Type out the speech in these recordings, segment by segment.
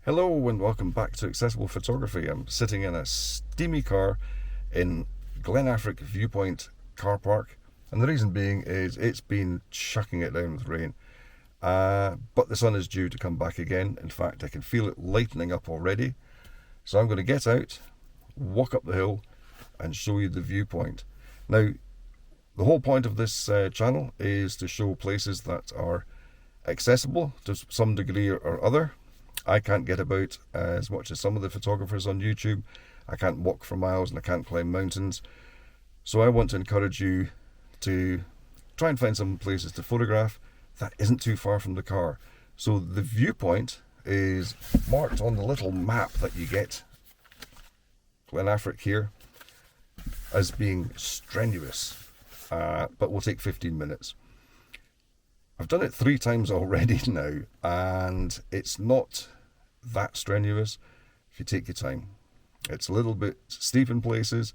Hello and welcome back to Accessible Photography. I'm sitting in a steamy car in Glen Affric Viewpoint car park, and the reason being is it's been chucking it down with rain, but the sun is due to come back again. In fact, I can feel it lightening up already, so I'm going to get out, walk up the hill and show you the viewpoint. Now, the whole point of this channel is to show places that are accessible to some degree or other. I can't get about as much as some of the photographers on YouTube. I can't walk for miles and I can't climb mountains. So I want to encourage you to try and find some places to photograph that isn't too far from the car. So the viewpoint is marked on the little map that you get, Glen Affric here, as being strenuous, but will take 15 minutes. I've done it 3 times already now, and it's not that strenuous if you take your time. It's a little bit steep in places,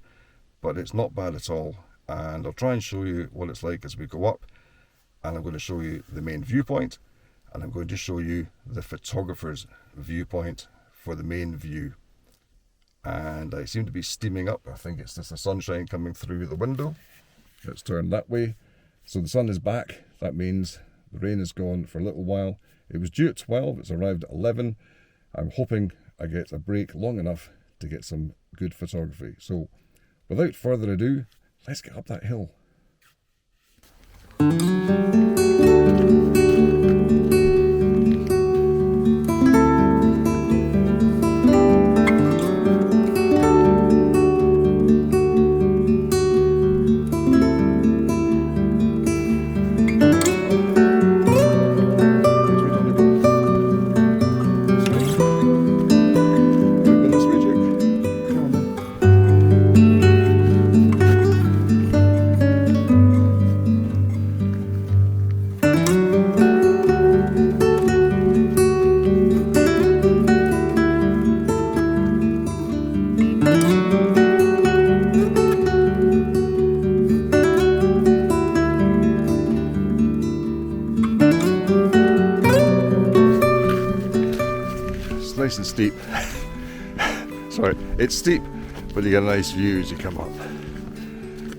but it's not bad at all. And I'll try and show you what it's like as we go up, and I'm going to show you the main viewpoint, and I'm going to show you the photographer's viewpoint for the main view. And I seem to be steaming up. I think it's just the sunshine coming through the window. Let's turn that way. So the sun is back. That means the rain is gone for a little while. It was due at 12, it's arrived at 11. I'm hoping I get a break long enough to get some good photography. So without further ado, let's get up that hill. Nice and steep. Sorry, it's steep, but you get a nice view as you come up.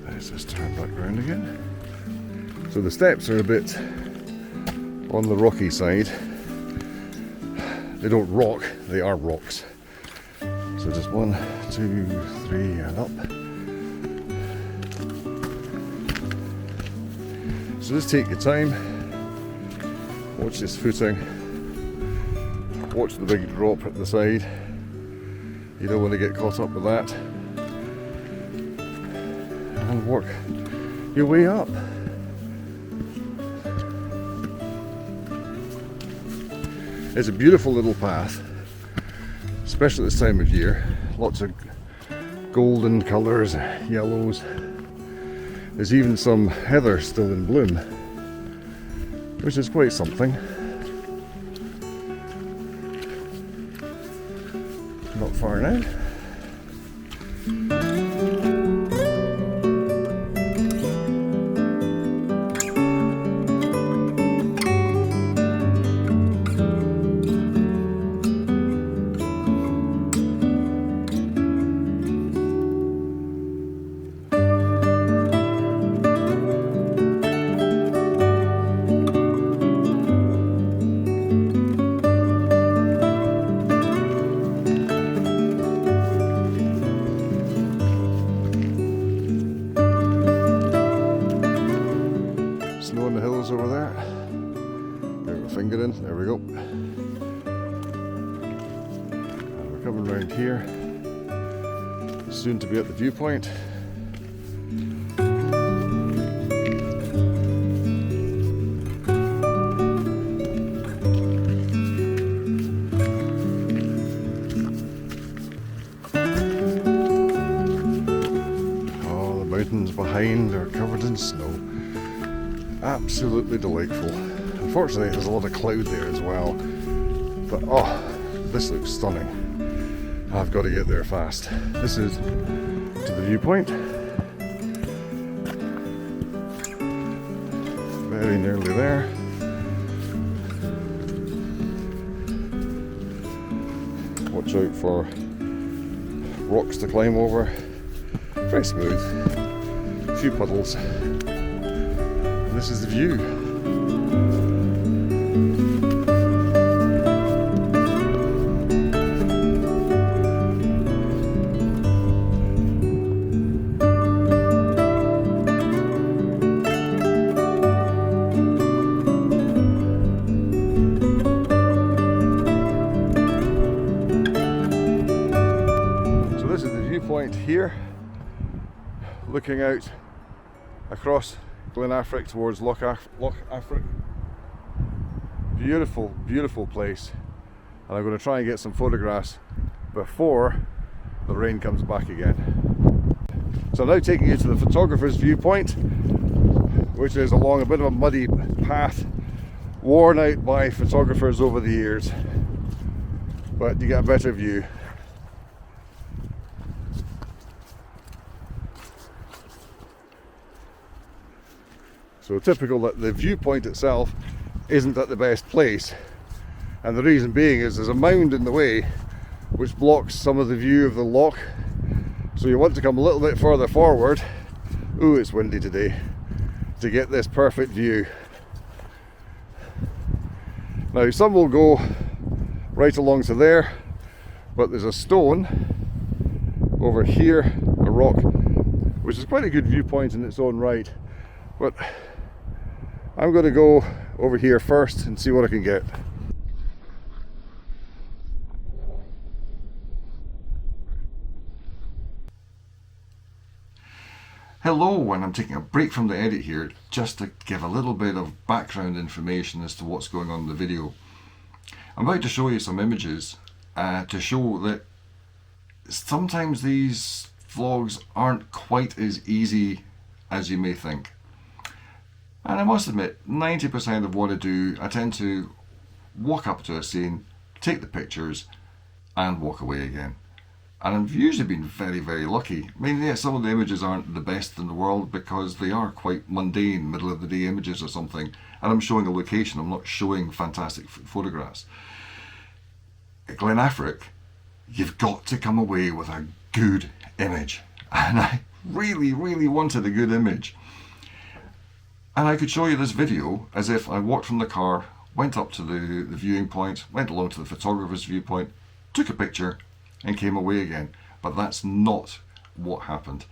Let's just turn back round again. So the steps are a bit on the rocky side. They don't rock, they are rocks. So just 1, 2, 3 and up. So just take your time, watch this footing. Watch the big drop at the side. You don't want to get caught up with that. And work your way up. It's a beautiful little path, especially this time of year. Lots of golden colours, yellows. There's even some heather still in bloom, which is quite something. Not far now. Snow on the hills over there. Get my finger in, there we go. And we're coming round here. Soon to be at the viewpoint. Oh, the mountains behind are covered in snow. Absolutely delightful. Unfortunately, there's a lot of cloud there as well, but oh, this looks stunning. I've got to get there fast. This is to the viewpoint. Very nearly there. watch out for rocks to climb over. Very smooth, a few puddles, and this is the view. Point here, looking out across Glen Affric towards Loch Affric. Beautiful, beautiful place, and I'm going to try and get some photographs before the rain comes back again. So I'm now taking you to the photographer's viewpoint, which is along a bit of a muddy path worn out by photographers over the years, but you get a better view. So typical that the viewpoint itself isn't at the best place, and the reason being is there's a mound in the way which blocks some of the view of the loch, so you want to come a little bit further forward. Ooh, it's windy today, to get this perfect view. Now some will go right along to there, but there's a stone over here, a rock, which is quite a good viewpoint in its own right, but I'm going to go over here first and see what I can get. Hello, and I'm taking a break from the edit here just to give a little bit of background information as to what's going on in the video. I'm about to show you some images to show that sometimes these vlogs aren't quite as easy as you may think. And I must admit, 90% of what I do, I tend to walk up to a scene, take the pictures, and walk away again. And I've usually been very, very lucky. I mean, yeah, some of the images aren't the best in the world because they are quite mundane, middle of the day images or something. And I'm showing a location, I'm not showing fantastic photographs. At Glen Affric, you've got to come away with a good image. And I really, really wanted a good image. And I could show you this video as if I walked from the car, went up to the viewing point, went along to the photographer's viewpoint, took a picture and came away again. But that's not what happened.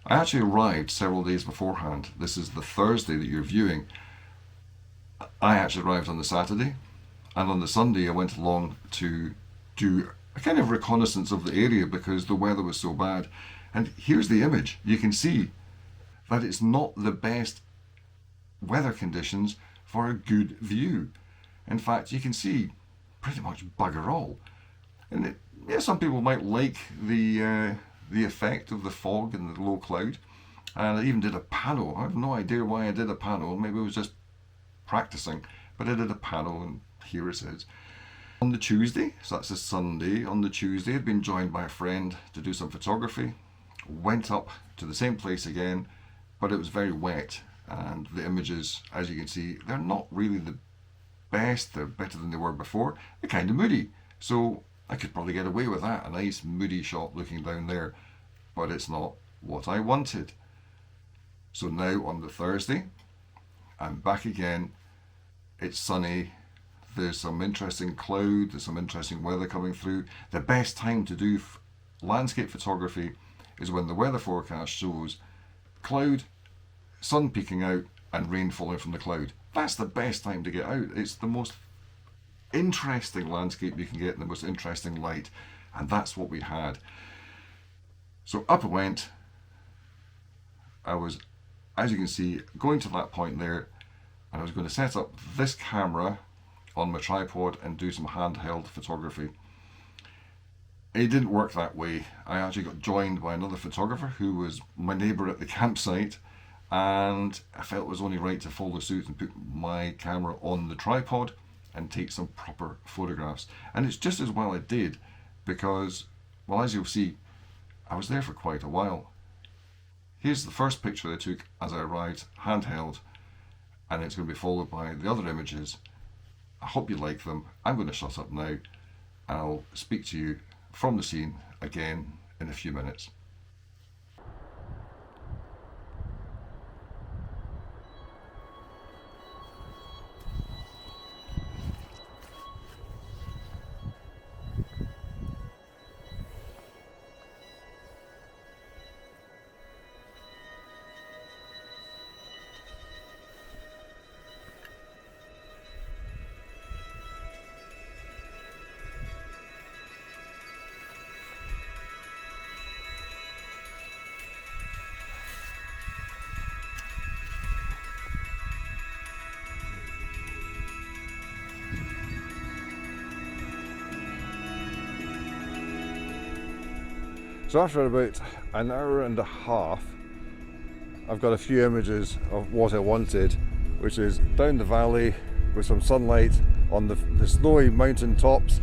I actually arrived several days beforehand. This is the Thursday that you're viewing. I actually arrived on the Saturday, and on the Sunday I went along to do a kind of reconnaissance of the area because the weather was so bad. And here's the image. You can see that it's not the best weather conditions for a good view. In fact, you can see pretty much bugger all. And yeah, some people might like the effect of the fog and the low cloud. And I even did a panel. I have no idea why I did a panel. Maybe it was just practicing. But I did a panel, and here it is. On the Tuesday, so that's a Sunday, on the Tuesday I'd been joined by a friend to do some photography. Went up to the same place again, but it was very wet. And the images, as you can see, they're not really the best. They're better than they were before. They're kind of moody. So I could probably get away with that. A nice moody shot looking down there. But it's not what I wanted. So now on the Thursday, I'm back again. It's sunny. There's some interesting cloud. There's some interesting weather coming through. The best time to do landscape photography is when the weather forecast shows cloud, sun peeking out and rain falling from the cloud. That's the best time to get out. It's the most interesting landscape you can get in the most interesting light, and that's what we had. So up I went. I was, as you can see, going to that point there, and I was going to set up this camera on my tripod and do some handheld photography. It didn't work that way. I actually got joined by another photographer who was my neighbour at the campsite, and I felt it was only right to follow suit and put my camera on the tripod and take some proper photographs. And it's just as well I did, because, well, as you'll see, I was there for quite a while. Here's the first picture I took as I arrived, handheld, and it's going to be followed by the other images. I hope you like them. I'm going to shut up now, I'll speak to you from the scene again in a few minutes. So after about an hour and a half, I've got a few images of what I wanted, which is down the valley with some sunlight on the snowy mountain tops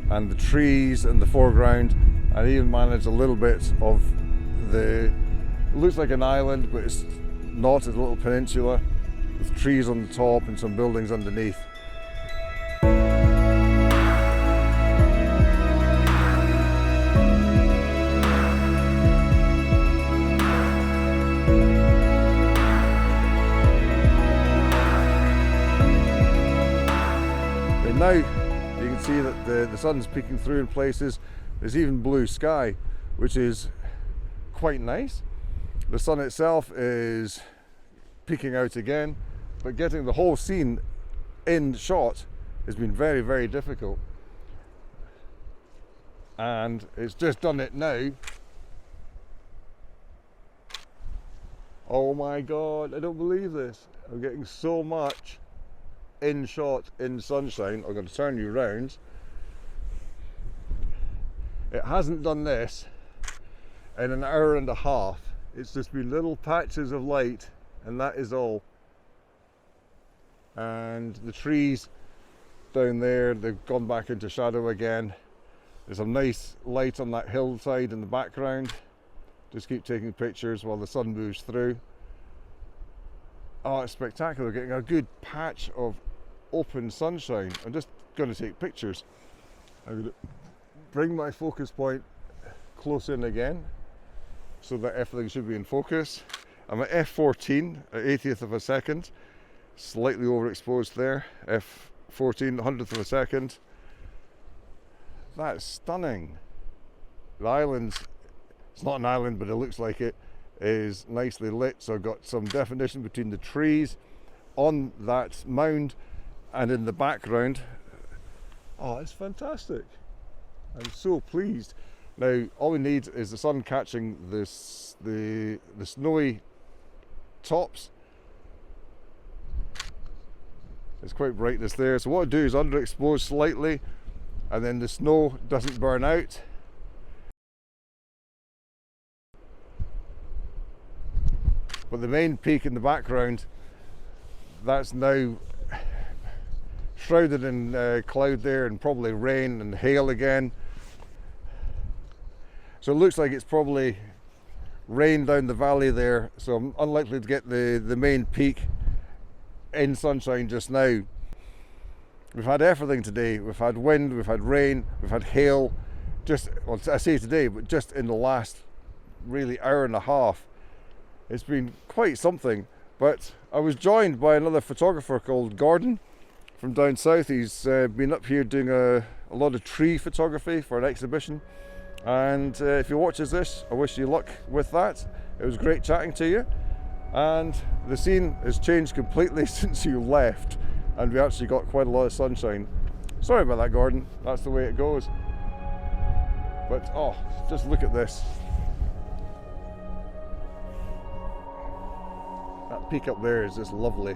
and the trees in the foreground. I even managed a little bit of it looks like an island, but it's not, it's a little peninsula with trees on the top and some buildings underneath. Now you can see that the sun's peeking through in places. There's even blue sky, which is quite nice. The sun itself is peeking out again, but getting the whole scene in shot has been very, very difficult. And it's just done it now. Oh my God, I don't believe this. I'm getting so much in shot in sunshine. I'm going to turn you round. It hasn't done this in an hour and a half. It's just been little patches of light, and that is all. And the trees down there, they've gone back into shadow again. There's some nice light on that hillside in the background. Just keep taking pictures while the sun moves through. Oh, it's spectacular, getting a good patch of open sunshine. I'm just going to take pictures. I'm going to bring my focus point close in again so that everything should be in focus. I'm at f14 at 80th of a second, slightly overexposed there. f14 100th of a second. That's stunning. The island, it's not an island, but it looks like it, is nicely lit, so I've got some definition between the trees on that mound and in the background. Oh, it's fantastic. I'm so pleased. Now all we need is the sun catching the snowy tops. There's quite brightness there, so what I do is underexpose slightly, and then the snow doesn't burn out. But the main peak in the background, that's now shrouded in cloud there, and probably rain and hail again. So it looks like it's probably rain down the valley there, so I'm unlikely to get the main peak in sunshine just now. We've had everything today. We've had wind, we've had rain, we've had hail. Just, well, I say today, but just in the last really hour and a half. It's been quite something. But I was joined by another photographer called Gordon from down south. He's been up here doing a lot of tree photography for an exhibition. And if he watches this, I wish you luck with that. It was great chatting to you. And the scene has changed completely since you left, and we actually got quite a lot of sunshine. Sorry about that, Gordon. That's the way it goes. But oh, just look at this. That peak up there is just lovely.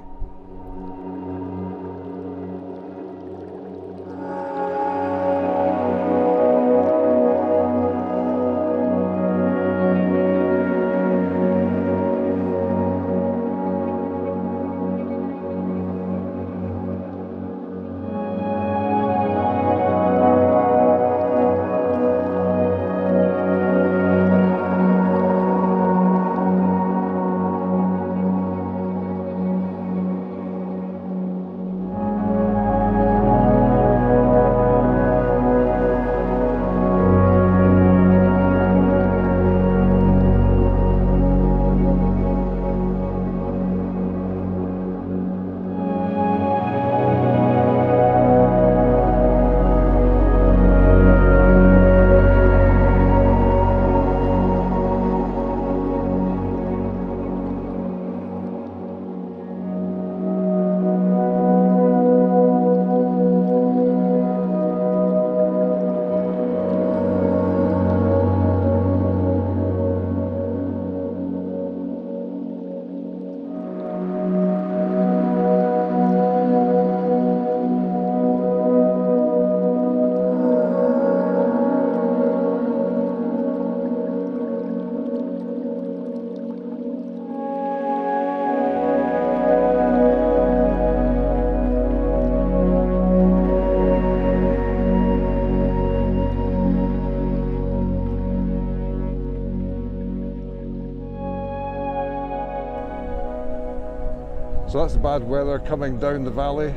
So that's the bad weather coming down the valley.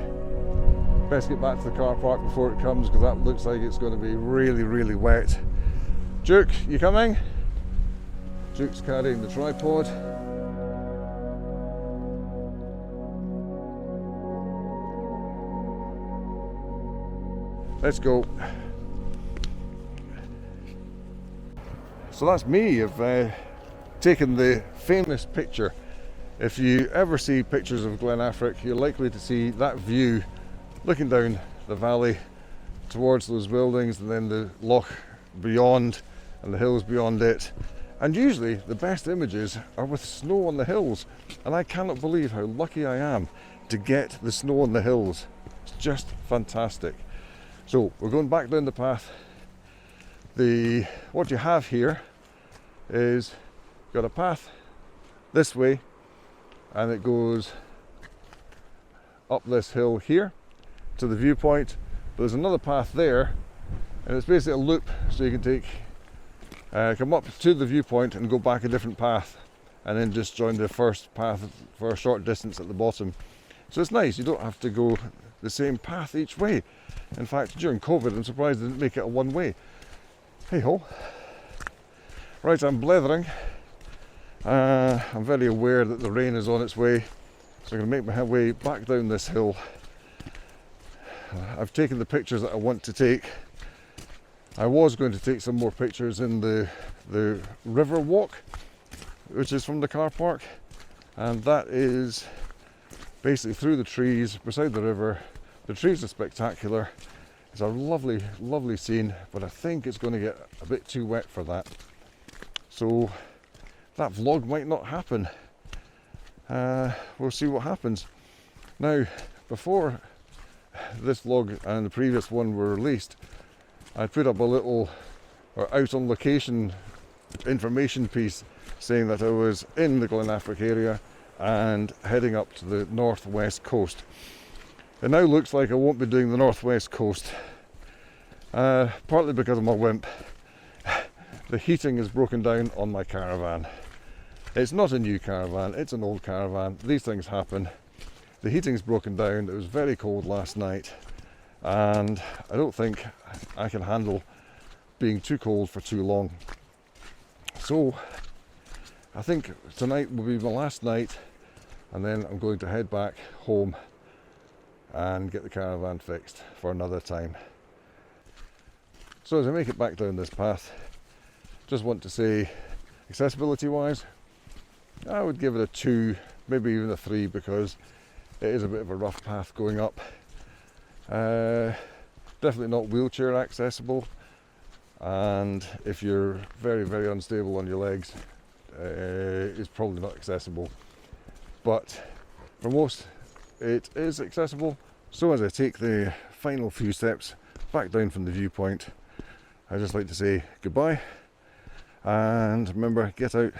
Best get back to the car park before it comes, because that looks like it's going to be really, really wet. Duke, you coming? Duke's carrying the tripod. Let's go. So that's me. I've taken the famous picture. If you ever see pictures of Glen Affric, you're likely to see that view looking down the valley towards those buildings, and then the loch beyond and the hills beyond it. And usually the best images are with snow on the hills, and I cannot believe how lucky I am to get the snow on the hills. It's just fantastic. So we're going back down the path. What you have here is got a path this way, and it goes up this hill here to the viewpoint. But there's another path there, and it's basically a loop, so you can take come up to the viewpoint and go back a different path, and then just join the first path for a short distance at the bottom. So it's nice, you don't have to go the same path each way. In fact, during COVID, I'm surprised they didn't make it a one-way. Hey ho. Right, I'm blethering. I'm very aware that the rain is on its way, so I'm going to make my way back down this hill. I've taken the pictures that I want to take. I was going to take some more pictures in the river walk, which is from the car park, and that is basically through the trees beside the river. The trees are spectacular. It's a lovely, lovely scene, but I think it's going to get a bit too wet for that. So that vlog might not happen. We'll see what happens. Now, before this vlog and the previous one were released, I put up a little out on location information piece saying that I was in the Glen Affric area and heading up to the northwest coast. It now looks like I won't be doing the northwest coast, partly because I'm a wimp. The heating is broken down on my caravan. It's not a new caravan, it's an old caravan. These things happen. The heating's broken down. It was very cold last night, and I don't think I can handle being too cold for too long. So I think tonight will be my last night, and then I'm going to head back home and get the caravan fixed for another time. So as I make it back down this path, just want to say, accessibility wise, I would give it a 2, maybe even a 3, because it is a bit of a rough path going up. Definitely not wheelchair accessible, and if you're very, very unstable on your legs, it's probably not accessible. But for most, it is accessible. So as I take the final few steps back down from the viewpoint, I just like to say goodbye, and remember, get out,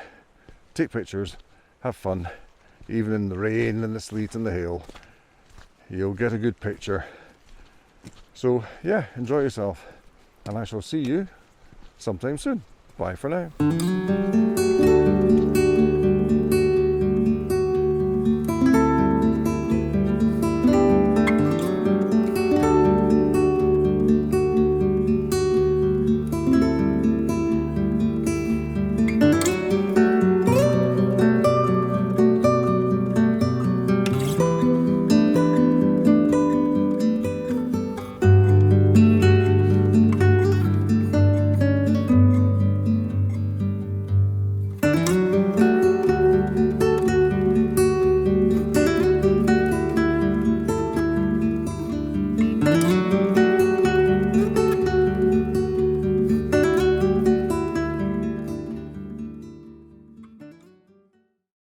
take pictures, have fun. Even in the rain and the sleet and the hail, you'll get a good picture. So yeah, enjoy yourself, and I shall see you sometime soon. Bye for now.